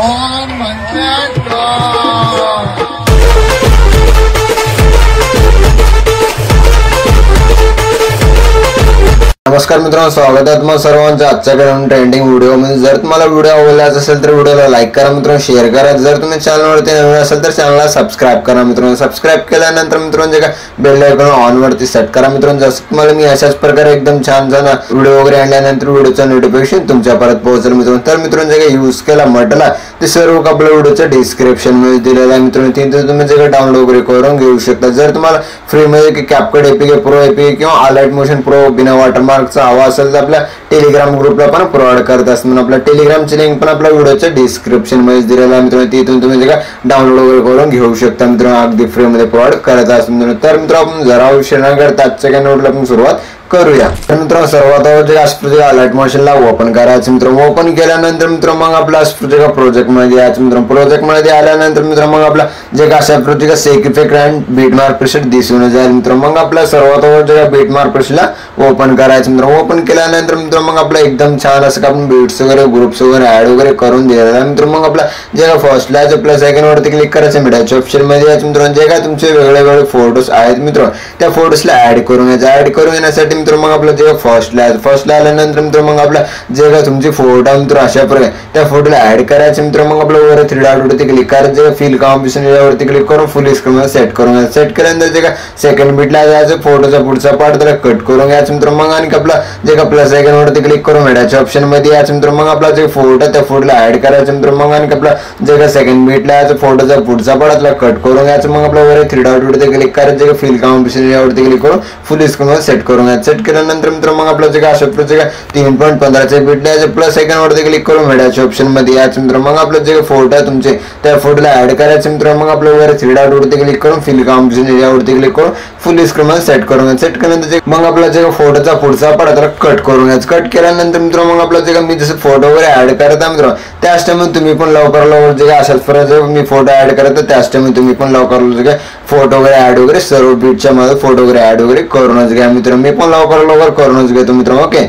on Manchester. नमस्कार मित्रांनो, स्वागत आहे तुम्हाला सर्वांचं आजच्या ट्रेंडिंग व्हिडिओमध्ये। जर तुम्हाला व्हिडिओ आवडला असेल तर व्हिडिओला लाईक करा मित्रांनो, शेअर करा। जर तुम्ही चॅनलवरती नवीन असाल तर चॅनलला सबस्क्राइब करा मित्रांनो। सबस्क्राइब केल्यानंतर मित्रांनो जे का बेल आयकॉन ऑन वरती सेट करा मित्रांनो। जसं तुम्हाला मी अशाच प्रकारे एकदम छान छान व्हिडिओ वगैरे आणल्यानंतर व्हिडिओचं नोटिफिकेशन तुमच्यापर्यंत पोहोचेल मित्रांनो। तर मित्रांनो जे काही यूज केला म्हटला ते सर्व आपल्या व्हिडिओच्या डिस्क्रिप्शन मध्ये दिलेलं आहे मित्रांनो। तिथे तुम्ही जे डाउनलोड वगैरे करून घेऊ शकता। जर तुम्हाला फ्री मध्ये कॅपकट एपीके प्रो एपीके किंवा अलाइट मोशन प्रो बिना वॉटरमार्कचा हवा असेल तर आपल्या टेलिग्राम ग्रुपला पण प्रोव्हाइड करत असतो। म्हणून आपल्या टेलिग्रामची लिंक पण आपल्या व्हिडिओच्या डिस्क्रिप्शन मध्ये दिलेला आहे मित्रांनो। तिथून तुम्ही जे का डाउनलोड वगैरे करून घेऊ शकता मित्रांनो, अगदी फ्री मध्ये प्रोव्हाइड करत असतो मित्रांनो। तर मित्रांनो आपण जरा उशीर न करता आजच्या नोटला आपण सुरुवात करूया। तर मित्रांनो सर्वात अगोदर जे अस्प्रोजेक्ट अलाइट मोशनला ओपन करायचं मित्रांनो। ओपन केल्यानंतर मित्रांनो मग आपला अस्प्रोजेक्ट प्रोजेक्ट मध्ये यायचं मित्रांनो। प्रोजेक्ट मध्ये आल्यानंतर मित्रांनो मग आपला जे का अशा प्रोजेक्ट सेक effect and beat mark preset दिसून जाईल मित्रांनो। मग आपला सर्वात अगोदर जे बीट मार्क प्रीसेटला ओपन करायचं मित्रांनो। ओपन केल्यानंतर मित्रांनो मग आपला एकदम छान असं आपण बीट्स वगैरे ग्रुप्स वगैरे ऍड वगैरे करून दिलेला आहे मित्रांनो। मग आपला जे का फर्स्टला जो प्लस आयकॉन वरती क्लिक करायचं मीडियाच्या ऑप्शन मध्ये यायचं मित्रांनो। जे का तुमचे वेगवेगळे फोटोज आहेत मित्रांनो त्या फोटोजला ऍड करून येण्यासाठी मित्रांनो मग आपला जे फर्स्टला आल्यानंतर मित्रांनो मग आपला जे का तुमची फोटो मित्रांनो अशा प्रकारे त्या फोटोला ऍड करायचे मित्रांनो। मग आपला वर 3 डॉट वरती क्लिक करायचं, फिल कॉम्बिनेशन यावरती क्लिक करून फुल स्क्रीन सेट करून सेट केल्यानंतर जे का सेकंड बीटला जायचं, फोटोचा पुढचा पार्ट त्याला कट करून घ्यायचं मित्रांनो। मग आणि आपला जे का प्लस आयकॉन वरती क्लिक करून मीडियाच्या ऑप्शन मध्ये यायचं मित्रांनो। मग आपला जे फोटो त्या फोटोला ऍड करायचं मित्रांनो। मग आणि आपला जे का सेकंड बीटला यायचं, फोटोचा पुढचा पार्ट त्याला कट करून घ्यायचं। मग आपला वर 3 डॉट वरती क्लिक करायचं, जे का फिल कॉम्बिनेशन यावरती क्लिक करून फुल स्क्रीन सेट करून घ्यायचं। सेट केल्यानंतर मित्रांनो मग आपला जे का अशा प्रकारे 3.15 चे बीट द्यायचं, प्लस आयकॉन वरती क्लिक करून मीडियाच्या ऑप्शन मध्ये यायचं मित्रांनो। मग आपला जे फोटो आहे तुमचे त्या फोटोला ऍड करायचं मित्रांनो। मग आपल्या वर 3 डॉट वरती क्लिक करून फिल कॉम्बिनेशन यावरती क्लिक करून फुल स्क्रीन सेट करून घ्यायचं। सेट केल्यानंतर मग आपला जे फोटोचा पुढचा पार्ट त्याला कट करून घ्यायचं। कट केल्यानंतर मित्रांनो मग आपला जे का मी जसं फोटो वगैरे ऍड करत आहे मित्रांनो त्याच टाइम तुम्ही पण लवकर जे अशाच प्रकारे मी फोटो ऍड करत त्याच टाइम तुम्ही पण लवकर फोटो वगैरे ऍड वगैरे सर्व बीटच्या मध्ये फोटो वगैरे ऍड वगैरे करूनच घ्या मित्रांनो। मी पण लवकर करूनच घेतो मित्रांनो। ओके,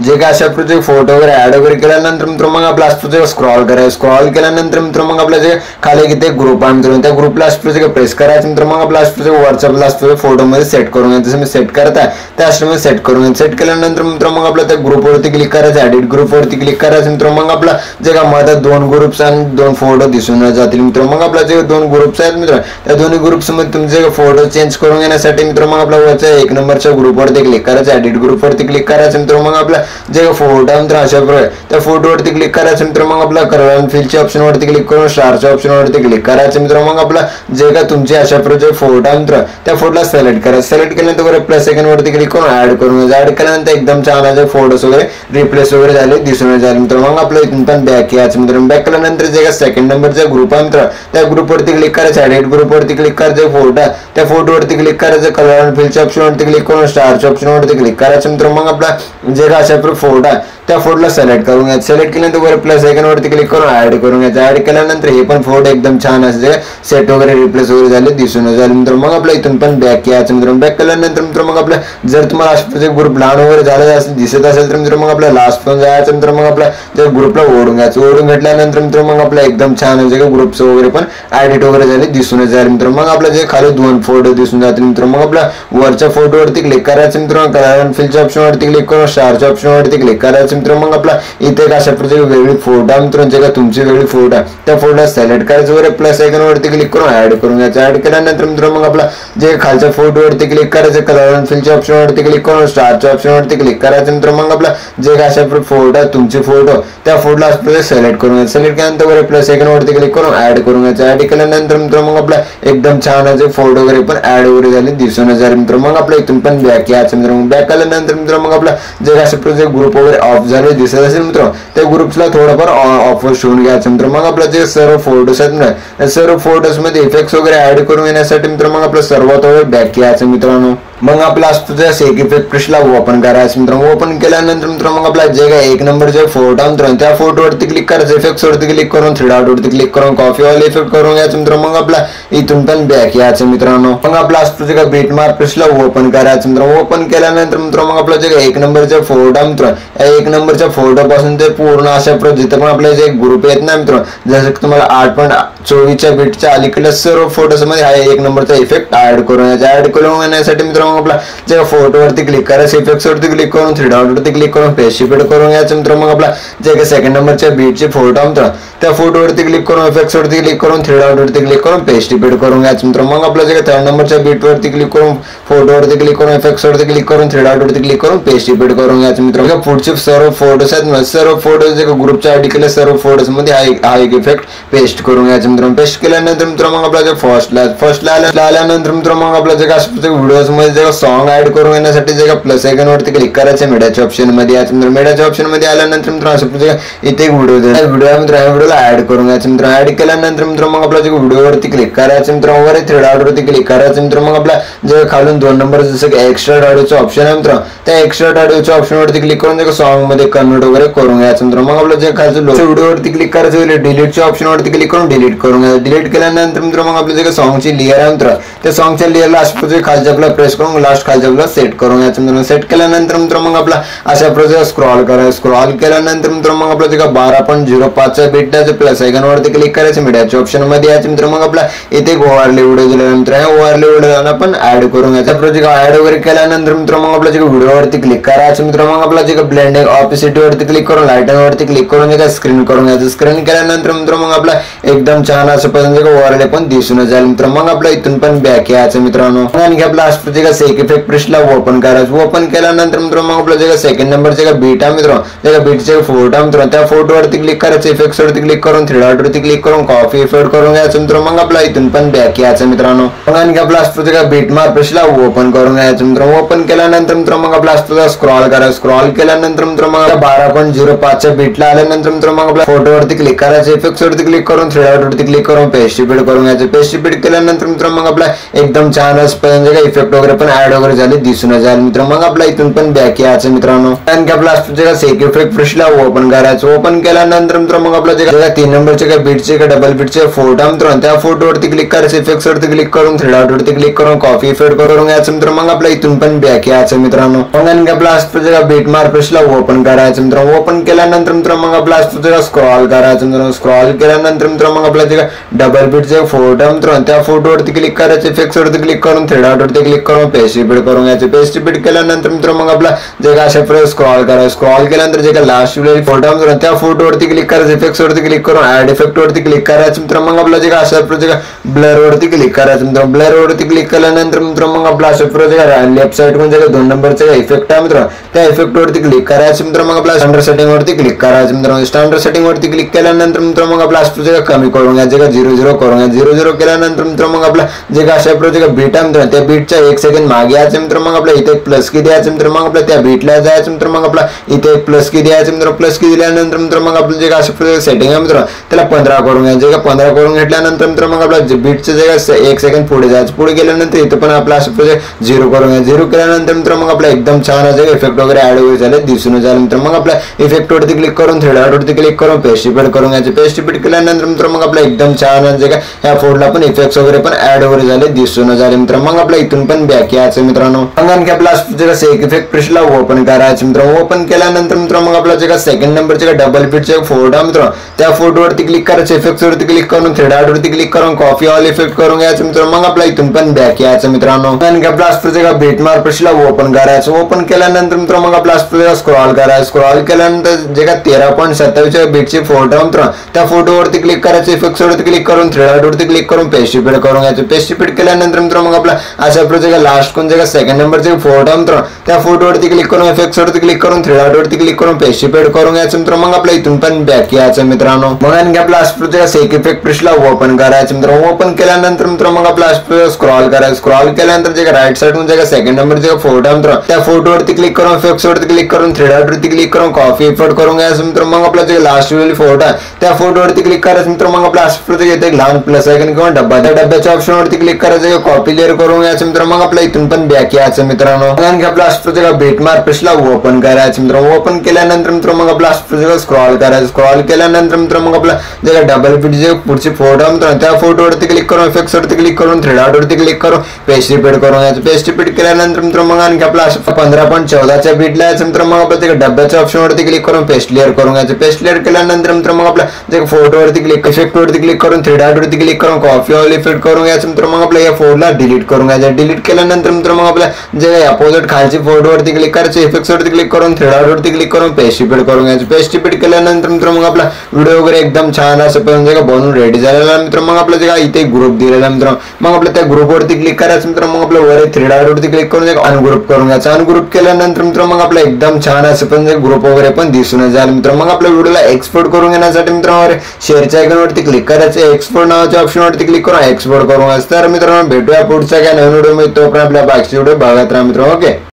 जे काय अशा प्रकारे फोटो वगैरे ऍड वगैरे केल्यानंतर मित्रांनो मग आपला अस्प्रोजेक्ट स्क्रॉल करायचं। स्क्रॉल केल्यानंतर मित्रांनो मग आपला जे खाली किती ग्रुप आहे मित्रांनो त्या ग्रुपला अस्प्रोजेक्ट प्रेस करायचं मित्रांनो। मग आपला अस्प्रोजेक्ट व्हॉट्सअपला अस्प्रोजेक्ट फोटो मध्ये सेट करून घ्यायचं। जसं मी सेट करत आहे त्या मध्ये सेट करून घ्यायचं। सेट केल्यानंतर मित्रांनो मग आपला त्या ग्रुप वरती क्लिक करायचं, एडिट ग्रुप वरती क्लिक करायचं मित्रांनो। मग आपला जे का मध्ये 2 ग्रुप्स आणि 2 फोटो दिसून जातील मित्रांनो। मग आपला जे 2 ग्रुप्स आहेत मित्रांनो त्या दोन्ही ग्रुप्स मध्ये तुमचे फोटो चेंज करून घेण्यासाठी मित्रांनो मग आपला वरच्या 1 नंबरच्या ग्रुप वरती क्लिक करायचं, एडिट ग्रुप वरती क्लिक करायचं मित्रांनो। मग आपला जे फोटो मित्रांनो अशा प्रकारे त्या फोटो वरती क्लिक करायचं मित्रांनो। मग आपला कलर अँड फिलच्या ऑप्शन वरती क्लिक करून स्टारच्या ऑप्शन वरती क्लिक करायचं मित्रांनो। मग आपला जे का तुमचे अशा प्रकारे फोटो मित्रांनो त्या फोटोला सिलेक्ट करायचं। सिलेक्ट केल्यानंतर वर प्लस आयकॉन वरती क्लिक करून ऍड करून ऍड केल्यानंतर एकदम छान असे फोटोज वगैरे रिप्लेस वगैरे झाले दिसून जाईल मित्रांनो। मग आपलं इथून पण बॅक यायचं मित्रांनो। बॅक केल्यानंतर जे का सेकंड नंबरचा ग्रुप आहे मित्रांनो त्या ग्रुप वरती क्लिक करायचं, एडिट ग्रुप वरती क्लिक करायचं, फोटो त्या फोटो वरती क्लिक करायचं, कलर अँड फिलच्या ऑप्शन वरती क्लिक करून स्टारच्या ऑप्शन वरती क्लिक करायचं मित्रांनो। मग आपला जे का अशा प्रकारे फोटो आहे त्या फोटोला सिलेक्ट करून घ्यायचं। सिलेक्ट केल्यानंतर वर प्लस आयकॉन वरती क्लिक करून ऍड करून घ्यायचं। ऍड केल्यानंतर हे पण फोटो एकदम छान असे सेट वगैरे रिप्लेस वगैरे झाले दिसून जाईल मित्रांनो। मग आपल्या इथून पण बॅक यायचं मित्रांनो। बॅक केल्यानंतर मित्रांनो मग आपल्या जर तुम्हाला अशा ग्रुप लहान वगैरे झालेला दिसत असेल तर मित्रांनो मग आपल्या लास्ट पण जायचं मित्रांनो। मग आपल्या त्या ग्रुपला ओढून घ्यायचं। ओढून घेतल्यानंतर मित्रांनो मग आपल्या एकदम छान असे ग्रुप्स वगैरे पण एडिट वगैरे झाले दिसून जाईल मित्रांनो। मग आपल्या जे खाली 2 फोटो दिसून जातील मित्रांनो। मग आपल्या वरच्या फोटो वरती क्लिक करायचं मित्रांनो, कलर अँड फिलच्या ऑप्शन वरती क्लिक करून स्टारच्या ऑप्शन वरती क्लिक करायचं मित्रांनो। मग आपला इथे अशा प्रकारे वेगळी फोटो मित्रांनो जे का तुमची वेगळी फोटो आहे त्या फोटोला सिलेक्ट करायचं, वर प्लस आयकॉन वरती क्लिक करून ऍड करून घ्यायचं। ऍड केल्यानंतर मित्रांनो मग आपला जे खालच्या फोटो वरती क्लिक करायचं, कलर अँड फिलच्या ऑप्शन वरती क्लिक करून स्टारच्या ऑप्शन वरती क्लिक करायचं मित्रांनो। मग आपला जे का अशा प्रकारे फोटो आहे तुमची फोटो त्या फोटोला सिलेक्ट करून घ्यायचं। सिलेक्ट केल्यानंतर वर प्लस आयकॉन वरती क्लिक करून ऍड करून घ्यायचं। ऍड केल्यानंतर मित्रांनो मग आपला एकदम छान असे फोटो वगैरे पण ऍड वगैरे झाले दिसून जाईल मित्रांनो। मग आपल्या इथून पण बॅक यायचं मित्रांनो। बॅक आल्यानंतर मित्रांनो मग आपला जे अशा प्रकारे ग्रुप वगैरे ऑफ झाले दिसत असेल मित्रांनो त्या ग्रुप्सला थोडंफार ऑफ ठेवून घ्यायचं मित्रांनो। मग आपला जे सर्व फोटोज आहेत ना सर्व फोटोज मध्ये इफेक्ट्स वगैरे ऍड करून येण्यासाठी मित्रांनो मग आपलं सर्वात बॅक यायचं मित्रांनो। मग आपला असतो त्या सेक इफेक्ट ब्रशला ओपन करायचं मित्रांनो. ओपन केल्यानंतर मित्रांनो मग आपला जे काय 1 नंबरचे फोटो मित्रांनो त्या फोटोवरती क्लिक करायचं. इफेक्ट्स वरती क्लिक करून 3 डॉट वरती क्लिक करून कॉपी ऑल इफेक्ट करून घ्यायचं मित्रांनो. मग आपला इथून पण बॅक यायचं मित्रांनो. मग आपला असतो जे काय बीट मार्क ब्रशला ओपन करायचं मित्रांनो. ओपन केल्यानंतर मित्रांनो मग आपला जे काय 1 नंबरचे फोटो मित्रांनो या 1 नंबरच्या फोटो पासून ते पूर्ण अशा जिथे पण आपले जे ग्रुप आहेत ना मित्रांनो जसं की तुम्हाला 8.24च्या बीटच्या अलीकडे सर्व फोटोज मध्ये हा 1 नंबरचा इफेक्ट ऍड करून ऍड करून घेण्यासाठी मित्रांनो आपला जे फोटोवरती क्लिक करायचं. इफेक्ट्स वरती क्लिक करून 3 डॉट वरती क्लिक करून पेस्ट इफेक्ट करून घ्यायचं मित्रांनो. मग आपला जे काही 2nd नंबरच्या बीटचे फोटो मित्रांनो त्या फोटोवरती क्लिक करून इफेक्ट्स वरती क्लिक करून 3 डॉट वरती क्लिक करून पेस्ट इफेक्ट करून घ्यायचं मित्रांनो. मग आपला जे काही 3rd नंबरच्या बीट वरती क्लिक करून फोटोवरती क्लिक करून इफेक्ट्स वरती क्लिक करून 3 डॉट वरती क्लिक करून पेस्ट इफेक्ट करून घ्यायचं मित्रांनो. पुढचे सर्व फोटोज आहेत सर्व फोटोज जे ग्रुपच्या आयडी केले सर्व फोटोज मध्ये हा एक इफेक्ट पेस्ट करून घ्यायचं मित्रांनो. पेस्ट केल्यानंतर मित्रांनो मग आपला जे फर्स्ट आल्यानंतर मित्रांनो मग आपला जे काय व्हिडिओज मध्ये जे सॉन्ग ऍड करून घेण्यासाठी जे काय प्लस आयकॉन वरती क्लिक करायचं. मीडियाच्या ऑप्शन मध्ये याचं मित्रांनो. मीडियाच्या ऑप्शन मध्ये आल्यानंतर मित्रांनो इथे एक व्हिडिओ व्हिडिओ मित्रांनो व्हिडिओला ऍड करून घ्यायचं मित्रांनो. ऍड केल्यानंतर मित्रांनो मग आपला जे व्हिडिओवरती क्लिक करायचं मित्रांनो. वर 3 डॉट वरती क्लिक करायचं मित्रांनो. मग आपला जे खालून 2 नंबर जसं की एक्स्ट्रा ऑडिओचं ऑप्शन आहे मित्रांनो त्या एक्स्ट्रा ऑडिओच्या ऑप्शन वरती क्लिक करून जे सॉन्ग मध्ये कन्वर्ट वगैरे करून घ्यायचं मित्रांनो. मग आपलं जे खालचं व्हिडिओवरती क्लिक करायचं डिलीटच्या ऑप्शन वरती क्लिक करून डिलीट करून घ्यायचं. डिलीट केल्यानंतर मित्रांनो मग आपलं जे सॉन्गची लेअर आहे मित्रांनो त्या सॉन्गच्या लेअरला अशा खालच्या आपला प्रेस करून लास्ट खालच्या आपला सेट करून घ्यायचं मित्रांनो. सेट केल्यानंतर मित्रांनो मग आपला अशा प्रकारे स्क्रॉल करायचं. स्क्रॉल केल्यानंतर मित्रांनो मग आपलं जे 12.05च्या बीटच्या प्लस आयकॉन वरती क्लिक करायचं. मीडियाच्या ऑप्शन मध्ये यायचं मित्रांनो. मग आपला इथे ओव्हरले व्हिडिओ दिलेला मित्रांनो ओव्हरले व्हिडिओला पण ऍड करून घ्यायचा. प्रोजेक्ट ऍड वगैरे केल्यानंतर मित्रांनो मग आपला जे व्हिडिओवरती क्लिक करायचं मित्रांनो. मग आपला जे ब्लेंडिंग ऑपेसिटी वरती क्लिक करून लाइटिंग वरती क्लिक करून जे स्क्रीन करून घ्यायचं. स्क्रीन केल्यानंतर मित्रांनो मग आपला एकदम छान असं पर्यंत ओव्हरले पण दिसून जाईल मित्रांनो. मग आपला इथून पण बॅक यायचं मित्रांनो. आणखी आपला असतो जे सेक इफेक्ट ब्रशला ओपन करायचं. ओपन केल्यानंतर मित्रांनो मग आपला जे 2nd नंबरचे बीट आहे मित्रांनो त्या बीटचे फोटो मित्रांनो त्या फोटोवरती क्लिक करायचं. इफेक्ट्स वरती क्लिक करून 3 डॉट वरती क्लिक करून कॉपी इफेक्ट करून घ्यायचं मित्रांनो. मग आपला इथून पण बॅक यायचं मित्रांनो. मग आणखी आपला असतो जे बीट मार्क ब्रशला ओपन करून घ्यायचं मित्रांनो. ओपन केल्यानंतर मित्रांनो मग आपला असतो स्क्रॉल करायचं. स्क्रॉल केल्यानंतर मित्रांनो मग 12.05च्या बीटला आल्यानंतर मित्रांनो मग आपल्या फोटोवरती क्लिक करायचं. इफेक्ट्स वरती क्लिक करून 3 डॉट वरती क्लिक करून पेस्ट इफेक्ट करून घ्यायचं. पेस्ट इफेक्ट केल्यानंतर मित्रांनो मग आपला एकदम छान असं इफेक्ट वगैरे पण ऍड वगैरे झाले दिसून जाईल मित्रांनो. मग आपला इथून पण बॅक यायचं मित्रांनो. आणखी आपला असतो जे सेक इफेक्ट ब्रशला ओपन करायचं. ओपन केल्यानंतर मित्रांनो मग आपला जे 3 नंबरचे काय बीटचे काय डबल बीटचे फोटो मित्रांनो त्या फोटोवरती क्लिक करायचं. इफेक्ट्स वरती क्लिक करून 3 डॉट वरती क्लिक करून कॉपी इफेक्ट करून घ्यायचं मित्रांनो. मग आपला इथून पण बॅक यायचं मित्रांनो. मग आणखी आपला असतो जे बीट मार्क ब्रशला ओपन करायचं मित्रांनो. ओपन केल्यानंतर मित्रांनो मग आपला असतो जे स्क्रॉल करायचं मित्रांनो. स्क्रॉल केल्यानंतर मित्रांनो मग आपला जे डबल बीटचे फोटो मित्रांनो त्या फोटोवरती क्लिक करायचं. इफेक्ट्स वरती क्लिक करून 3 डॉट वरती क्लिक करून पेस्ट इफेक्ट करून घ्यायचं. पेस्ट इफेक्ट केल्यानंतर मित्रांनो मग आपला जे काय अशा प्रकारे स्क्रॉल करायचं. स्क्रॉल केल्यानंतर जे काय लास्ट फोटो मित्रांनो त्या फोटोवरती क्लिक करायचं. इफेक्ट्स वरती क्लिक करून ऍड इफेक्ट वरती क्लिक करायचं मित्रांनो. मग आपला जे काय अशा प्रकारे ब्लर वरती क्लिक करायचं मित्रांनो. ब्लर वरती क्लिक केल्यानंतर मित्रांनो मग आपला अशा प्रकारे लेफ्ट साइड मध्ये जे 2 नंबरचा इफेक्ट आहे मित्रांनो त्या इफेक्ट वरती क्लिक करायचं मित्रांनो. मग आपला स्टँडर्ड सेटिंग वरती क्लिक करायचं मित्रांनो. स्टँडर्ड सेटिंग वरती क्लिक केल्यानंतर मित्रांनो मग आपला असतो जे कमी करून घ्यायचं का 0.0 करून घ्यायचं. 0.0 केल्यानंतर मित्रांनो मग आपला जे काय अशा प्रकारे बीट आहे मित्रांनो त्या बीटच्या 1 सेकंड मागे यायचं मित्रांनो. मग आपला इथे एक प्लस की द्यायचं मित्रांनो. मग आपला त्या बीटला जायचं मित्रांनो. मग आपला इथे एक प्लस की द्यायचं मित्रांनो. प्लस की दिल्यानंतर मित्रांनो मग आपलं जे काय अशा प्रकारे सेटिंग आहे मित्रांनो त्याला 15 करून घ्यायचं का. 15 करून घेतल्यानंतर मित्रांनो मग आपला बीटचं जे काय 1 सेकंड पुढे जायचं. पुढे गेल्यानंतर इथं पण आपला अशा प्रकारे 0 करून घ्यायचं. 0 केल्यानंतर मित्रांनो मग आपला एकदम छान असं इफेक्ट वगैरे ऍड वगैरे झाले दिसून जाईल मित्रांनो. मग आपल्या इफेक्ट वरती क्लिक करून 3 डॉट वरती क्लिक करून पेस्ट इफेक्ट करून घ्यायचं. पेस्ट इफेक्ट केल्यानंतर मित्रांनो मग आपला एकदम छान जे काय ह्या फोल्डला पण इफेक्ट्स वगैरे पण ऍड वगैरे झाले दिसून झाले मित्रांनो. मग आपला इथून पण बॅक यायचं मित्रांनो. मग आणखी आपला जे काय सेक इफेक्ट ब्रशला ओपन करायचं मित्रांनो. ओपन केल्यानंतर मित्रांनो मग आपला जे काय 2nd नंबरचे काय डबल बीटचे फोटो मित्रांनो त्या फोटोवरती क्लिक करायचं. इफेक्ट्स वरती क्लिक करून 3 डॉट वरती क्लिक करून कॉपी ऑल इफेक्ट करून घ्यायचं मित्रांनो. मग आपला इथून पण बॅक यायचं मित्रांनो. आणखी आपला असतो जे काय बीट मार्क ब्रशला ओपन करायचं. ओपन केल्यानंतर मित्रांनो मग आपला असतो जे स्क्रॉल करायचं. स्क्रॉल केल्यानंतर जे काय 13.27च्या बीटचे फोटो मित्रांनो त्या फोटोवरती क्लिक करायचं. इफेक्ट्स वरती क्लिक करून 3 डॉट वरती क्लिक करून पेस्ट इफेक्ट करून घ्यायचं. पेस्ट इफेक्ट केल्यानंतर मित्रांनो मग आपला अशा प्रकारे लास्ट कोण जे काय 2nd नंबरचे फोटो मित्रांनो त्या फोटोवरती क्लिक करून इफेक्ट्स वरती क्लिक करून 3 डॉट वरती क्लिक करून पेस्ट इफेक्ट करून घ्यायचं मित्रांनो. मग आपला इथून पण बॅक यायचं मित्रांनो. मग आणखी आपला असं सेक इफेक्ट ब्रशला ओपन करायचं मित्रांनो. ओपन केल्यानंतर मित्रांनो मग आपला स्क्रॉल करायचं. स्क्रॉल केल्यानंतर जे राईट साइड मध्ये जे 2nd नंबरचे फोटो मित्रांनो त्या फोटोवरती क्लिक करून इफेक्ट्स वरती क्लिक करून 3 डॉट वरती क्लिक करून कॉपी इफेक्ट करून घ्यायचं मित्रांनो. मग आपला जे लास्ट फोटो आहे त्या फोटोवरती क्लिक करायचं मित्रांनो. मग आपला अशा प्रकारे इथे एक लहान प्लस आयकॉन किंवा डब्बा, त्या डब्याच्या ऑप्शन वरती क्लिक करायचं, कॉपी लेअर करून घ्यायचं मित्रांनो. मग आपला इथून पण बॅक यायचं मित्रांनो. आणखी आपला अशा प्रकारे बिटमार्क पेजला ओपन करायचं मित्रांनो. ओपन केल्यानंतर मित्रांनो मग आपला अशा प्रकारे स्क्रॉल करायचं. स्क्रॉल केल्यानंतर मित्रांनो मग आपला जे डबल पीट जे पुढचे फोटो मित्रांनो त्या फोटोवरती क्लिक करून इफेक्ट्स वरती क्लिक करून थ्री डॉट वरती क्लिक करून पेस्ट रिपीट करून घ्यायचं. पेस्ट रिपीट केल्यानंतर मित्रांनो मग आणखी आपला 15.14च्या बीटला यायचं मित्रांनो. मग आपल्या ते डब्याच्या ऑप्शन वरती क्लिक करून पेस्ट लेअर करून घ्यायचं. पेस्ट लेअर केल्यानंतर मित्रांनो मग आपल्या जे फोटोवरती क्लिक इफेक्ट वरती क्लिक करून थ्री डॉट वरती क्लिक करून कॉपी ऑल इफेक्ट करून घ्यायचं मित्रांनो. मग आपल्या या फोटोला डिलीट करून घ्यायचं. डिलीट केल्यानंतर मित्रांनो मग आपल्या जे अपोजिट खालची फोटोवरती क्लिक करायचं, इफेक्ट्स वरती क्लिक करून थ्री डॉट वरती क्लिक करून पेस्ट रिपीट करून घ्यायचं. पेस्ट रिपीट केल्यानंतर मित्रांनो मग आपला व्हिडिओ वगैरे एकदम छान असं पण जे बनवून रेडी झालेला मित्रांनो. मग आपलं जे काय इथे ग्रुप दिलेला मित्रांनो. मग आपल्या त्या ग्रुप वरती क्लिक करायचं मित्रांनो. मग आपलं वर थ्री डॉट वरती क्लिक करून अनग्रुप करून घ्यायचं. अनग्रुप केल्यानंतर मित्रांनो मग आपलं एकदम छान असं पण ग्रुप वगैरे पण दिसून जाईल मित्रांनो. मग आपल्या व्हिडिओला एक्सपोर्ट करून घेण्यासाठी मित्रांनो शेअरच्या आयकॉन वरती क्लिक करायचं. एक्सपोर्ट नावाच्या ऑप्शन वरती क्लिक करून एक्सपोर्ट करून घ्यायचं. तर मित्रांनो भेटूया पुढच्या काय नवीन व्हिडिओ मध्ये. तो पण आपल्या बाकीचे व्हिडिओ बघत राहा मित्रांनो. ओके.